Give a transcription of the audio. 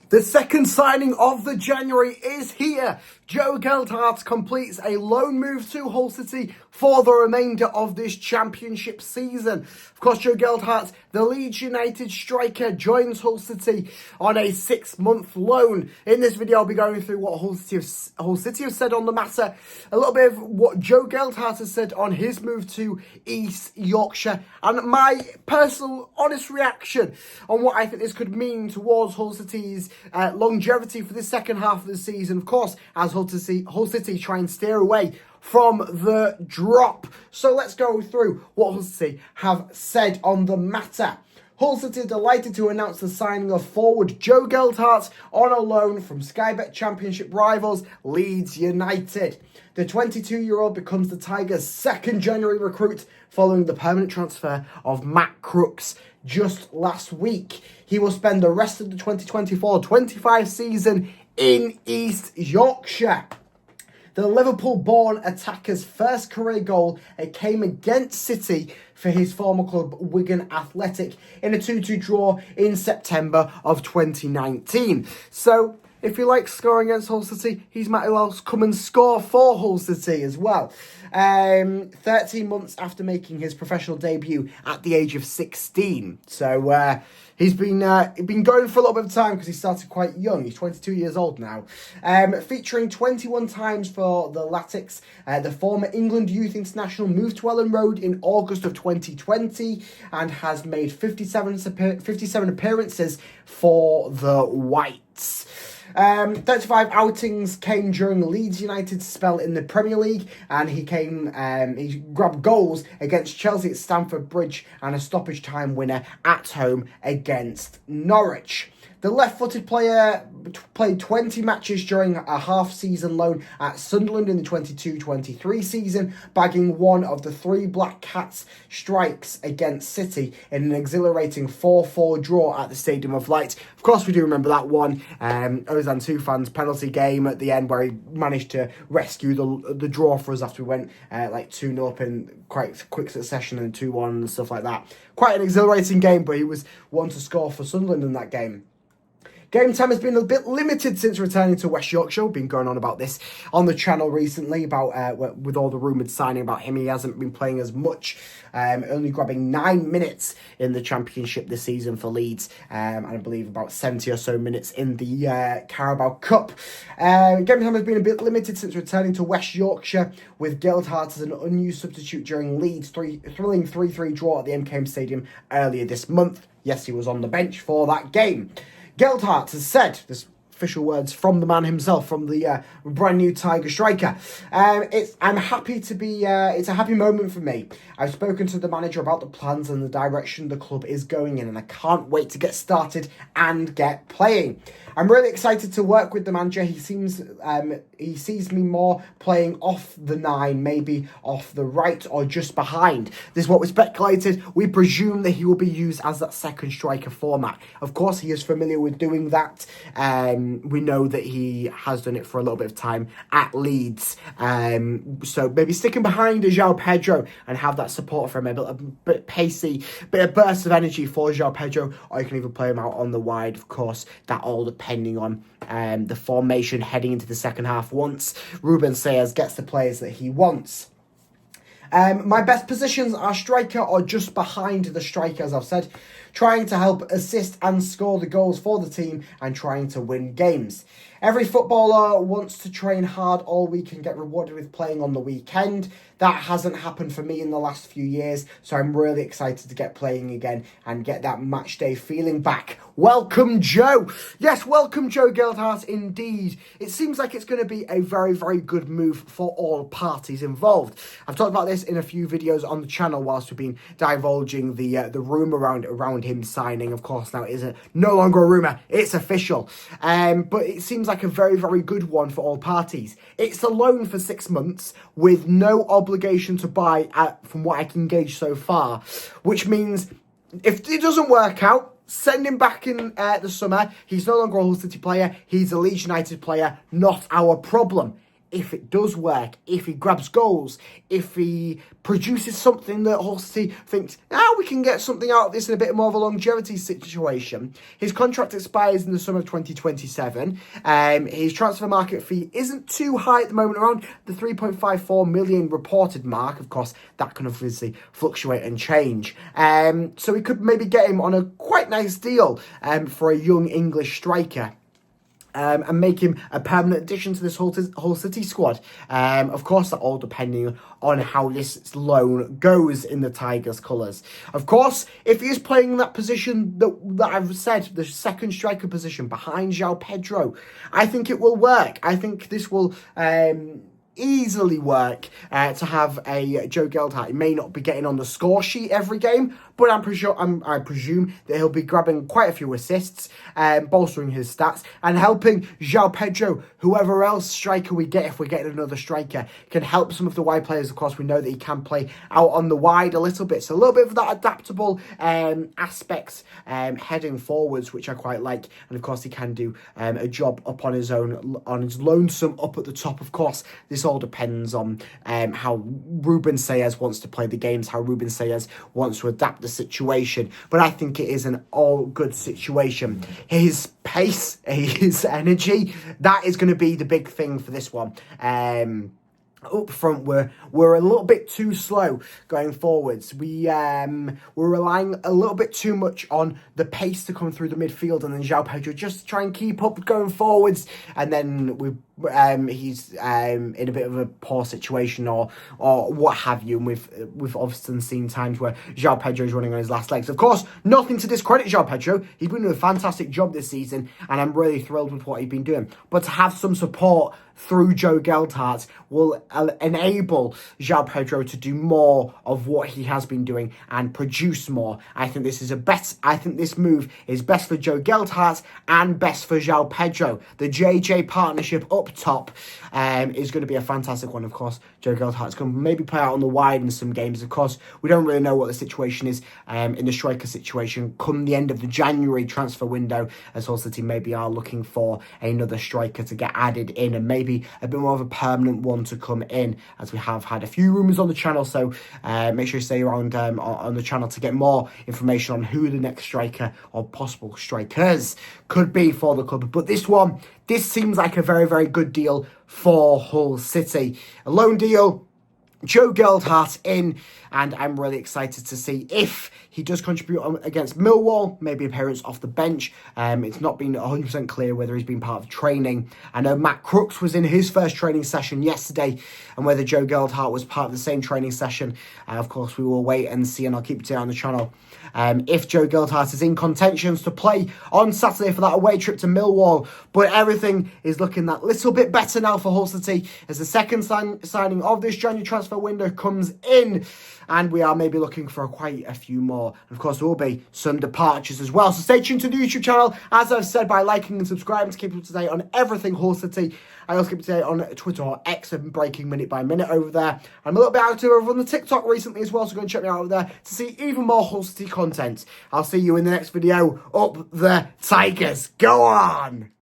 The second signing of the January is here. Joe Gelhardt completes a loan move to Hull City for the remainder of this championship season. Of course, Joe Gelhardt, the Leeds United striker, joins Hull City on a 6-month loan. In this video, I'll be going through what Hull City have said on the matter, a little bit of what Joe Gelhardt has said on his move to East Yorkshire, and my personal, honest reaction on what I think this could mean towards Hull City's longevity for the second half of the season. Of course, as Hull City try and steer away from the drop. So let's go through what Hull City have said on the matter. Hull City are delighted to announce the signing of forward Joe Gelhardt on a loan from Sky Bet Championship rivals Leeds United. The 22-year-old becomes the Tigers' second January recruit following the permanent transfer of Matt Crooks just last week. He will spend the rest of the 2024-25 season in East Yorkshire. The Liverpool-born attacker's first career goal came against City for his former club Wigan Athletic in a 2-2 draw in September of 2019. So, if you like scoring against Hull City, he might as well come and score for Hull City as well. 13 months after making his professional debut at the age of 16. So he's been going for a little bit of time because he started quite young. He's 22 years old now. Featuring 21 times for the Latics, the former England Youth International moved to Ellen Road in August of 2020 and has made 57 appearances for the Whites. 35 outings came during Leeds United's spell in the Premier League, and he grabbed goals against Chelsea at Stamford Bridge and a stoppage time winner at home against Norwich. The left-footed player played 20 matches during a half-season loan at Sunderland in the 22-23 season, bagging one of the 3 Black Cats strikes against City in an exhilarating 4-4 draw at the Stadium of Light. Of course, we do remember that one. Ozan Tufan's penalty game at the end where he managed to rescue the draw for us after we went 2-0 up in quite quick succession and 2-1 and stuff like that. Quite an exhilarating game, but he was one to score for Sunderland in that game. Game time has been a bit limited since returning to West Yorkshire. We've been going on about this on the channel recently, about with all the rumoured signing about him. He hasn't been playing as much, only grabbing 9 minutes in the Championship this season for Leeds, and I believe about 70 or so minutes in the Carabao Cup. Game time has been a bit limited since returning to West Yorkshire, with Gelhardt as an unused substitute during Leeds' thrilling 3-3 draw at the MKM Stadium earlier this month. Yes, he was on the bench for that game. Gelhardt has said, this official words from the man himself, from the brand new Tiger striker. I'm happy to be. It's a happy moment for me. I've spoken to the manager about the plans and the direction the club is going in, and I can't wait to get started and get playing. I'm really excited to work with the manager. He sees me more playing off the 9, maybe off the right or just behind. This is what we speculated. We presume that he will be used as that second striker format. Of course, he is familiar with doing that. We know that he has done it for a little bit of time at Leeds. So maybe sticking behind João Pedro and have that support from him, a bit pacey, bit of burst of energy for João Pedro, or you can even play him out on the wide. Of course, that all depending on the formation heading into the second half once Ruben Sayers gets the players that he wants. My best positions are striker or just behind the striker, as I've said, trying to help assist and score the goals for the team and trying to win games. Every footballer wants to train hard all week and get rewarded with playing on the weekend. That hasn't happened for me in the last few years, so I'm really excited to get playing again and get that match day feeling back. Welcome, Joe. Yes, welcome, Joe Gelhardt, indeed. It seems like it's going to be a very, very good move for all parties involved. I've talked about this in a few videos on the channel whilst we've been divulging the rumour around him signing. Of course, now it is no longer a rumour, it's official. But it seems like a very, very good one for all parties. It's a loan for 6 months with no obligation to buy, from what I can gauge so far, which means if it doesn't work out, send him back in the summer. He's no longer a Hull City player. He's a Leeds United player. Not our problem. if it does work, if he grabs goals, if he produces something that Hull City thinks, we can get something out of this in a bit more of a longevity situation. His contract expires in the summer of 2027. His transfer market fee isn't too high at the moment, around the 3.54 million reported mark. Of course, that can obviously fluctuate and change. So we could maybe get him on a quite nice deal for a young English striker. And make him a permanent addition to this Hull City squad. Of course, that all depending on how this loan goes in the Tigers' colours. Of course, if he is playing in that position that I've said, the second striker position behind João Pedro, I think it will work. I think this will easily work to have a Joe Gelhardt. He may not be getting on the score sheet every game, but I presume that he'll be grabbing quite a few assists, bolstering his stats, and helping João Pedro, whoever else striker we get, if we're getting another striker, can help some of the wide players. Of course, we know that he can play out on the wide a little bit, so a little bit of that adaptable aspects heading forwards, which I quite like. And of course, he can do a job up on his own, on his lonesome up at the top. Of course, this all depends on how Ruben Sayers wants to play the games, how Ruben Sayers wants to adapt the situation. But I think it is an all good situation. His pace, his energy, that is going to be the big thing for this one. Up front, we're a little bit too slow going forwards. We're relying a little bit too much on the pace to come through the midfield, and then João Pedro just to try and keep up going forwards, and then he's in a bit of a poor situation or what have you. And we've often seen times where João Pedro is running on his last legs. Of course, nothing to discredit João Pedro. He's been doing a fantastic job this season, and I'm really thrilled with what he's been doing. But to have some support through Joe Gelhardt will enable João Pedro to do more of what he has been doing and produce more. I think this move is best for Joe Gelhardt and best for João Pedro. The JJ partnership up top is going to be a fantastic one. Of course, Joe Gelhardt's going to maybe play out on the wide in some games. Of course, we don't really know what the situation is in the striker situation come the end of the January transfer window, as Hull City maybe are looking for another striker to get added in, and maybe a bit more of a permanent one to come in, as we have had a few rumours on the channel. So make sure you stay around on the channel to get more information on who the next striker or possible strikers could be for the club. But this seems like a very, very good deal for Hull City. A loan deal, Joe Gelhardt in, and I'm really excited to see if he does contribute against Millwall, maybe appearance off the bench. It's not been 100% clear whether he's been part of training. I know Matt Crooks was in his first training session yesterday, and whether Joe Gelhardt was part of the same training session, of course, we will wait and see, and I'll keep it on the channel. If Joe Gelhardt is in contentions to play on Saturday for that away trip to Millwall, but everything is looking that little bit better now for Hull City as the second signing of this January transfer window comes in, and we are maybe looking for quite a few more. And of course, there will be some departures as well. So stay tuned to the YouTube channel, as I've said, by liking and subscribing to keep up to date on everything Hull City. I also keep up to date on Twitter or X and breaking minute by minute over there. I'm a little bit active over on the TikTok recently as well, so go and check me out over there to see even more Hull City content. I'll see you in the next video. Up the Tigers. Go on!